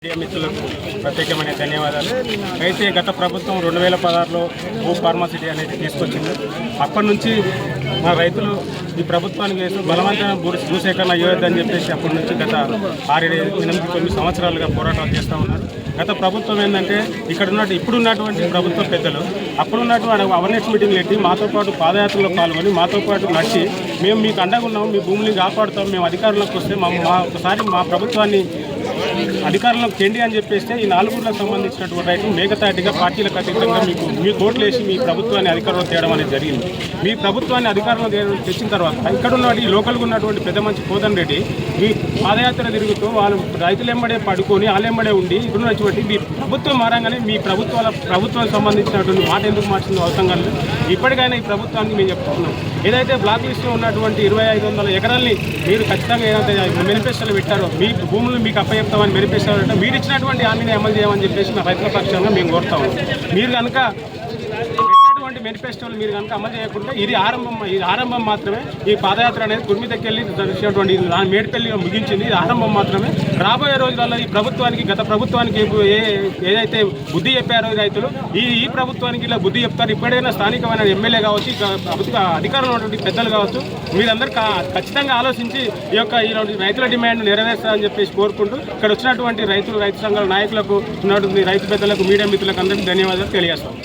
Media మిత్రులకు ప్రత్యేకమైన ధన్యవాదాలు. అయితే గత ప్రభుత్వం 2016లో భూ ఫార్మాసిటీ అనేది తీసుకొచ్చింది. అప్పటి నుంచి మా రైతులు ఈ ప్రభుత్వానికి వేసి బలవంతమైన భూసేకరణ అయ్యేదని చెప్పేసి అప్పటి నుంచి గత 6-8-9 సంవత్సరాలుగా పోరాటాలు చేస్తూ ఉన్నారు. గత ప్రభుత్వం ఏంటంటే ఇప్పుడున్నటువంటి ప్రభుత్వ పెద్దలు అప్పుడున్నటువంటి అవేర్నెస్ మీటింగ్లు పెట్టి మాతో పాటు పాదయాత్రలో పాల్గొని మాతో పాటు నడిచి మేము మీకు అండగా ఉన్నాం, మీ భూమిని కాపాడుతాం, మేము అధికారంలోకి వస్తే ఒకసారి మా ప్రభుత్వాన్ని అధికారంలోకి తెండి అని చెప్పేస్తే ఈ 4 ఊర్లకు సంబంధించినటువంటి రైతులు మేకతాటిగా పార్టీలకు అతీతంగా మీ ఓట్లు వేసి మీ ప్రభుత్వాన్ని అధికారంలో తేవడం అనేది జరిగింది. మీ ప్రభుత్వాన్ని అధికారంలో తెచ్చిన తర్వాత ఇక్కడ ఈ లోకల్గా ఉన్నటువంటి పెద్ద మంచి కోదన్ రెడ్డి మీ పాదయాత్ర తిరుగుతూ వాళ్ళు రైతులు ఎంబడే పడుకొని వాళ్ళెంబడే ఉండి ఇప్పుడున్నటువంటి మీ ప్రభుత్వం మారంగానే మీ ప్రభుత్వానికి సంబంధించినటువంటి మాట ఎందుకు మార్చిందో అవసరం కాదు. ఇప్పటికైనా ఈ ప్రభుత్వానికి మేము చెప్తున్నాం, ఏదైతే బ్లాక్ లిస్ట్లో ఉన్నటువంటి 2500 ఎకరాల్ని మీరు ఖచ్చితంగా ఏదైతే మేనిఫెస్టోలో పెట్టారో మీ భూములు మీకు అప్పచెప్తామని మేనిఫెస్టో అంటే మీరు ఇచ్చినటువంటి హామీని అమలు చేయమని చెప్పేసి మా రైతుల పక్షంగా మేము కోరుతాము. మీరు కనుక పెట్టినటువంటి మేనిఫెస్టోలు మీరు కనుక అమలు చేయకుంటే ఇది ఆరంభం మాత్రమే. ఈ పాదయాత్ర అనేది కుర్మిదకెళ్ళి వచ్చినటువంటి మేడిపల్లి ముగించింది. ఇది ఆరంభం మాత్రమే. రాబోయే రోజులలో ఈ ప్రభుత్వానికి గత ప్రభుత్వానికి ఏదైతే బుద్ధి చెప్పారో రైతులు ఈ ప్రభుత్వానికి ఇలా బుద్ధి చెప్తారు. ఇప్పుడైనా స్థానికమైన ఎమ్మెల్యే కావచ్చు, అధికారంలో ఉన్నటువంటి పెద్దలు కావచ్చు, మీరందరూ ఖచ్చితంగా ఆలోచించి ఈ రైతుల డిమాండ్ నెరవేర్చాలని చెప్పేసి కోరుకుంటూ ఇక్కడ వచ్చినటువంటి రైతు సంఘాల నాయకులకు ఉన్నటువంటి రైతు పెద్దలకు మీడియా మిత్రులకు అందరికీ ధన్యవాదాలు తెలియజేస్తాం.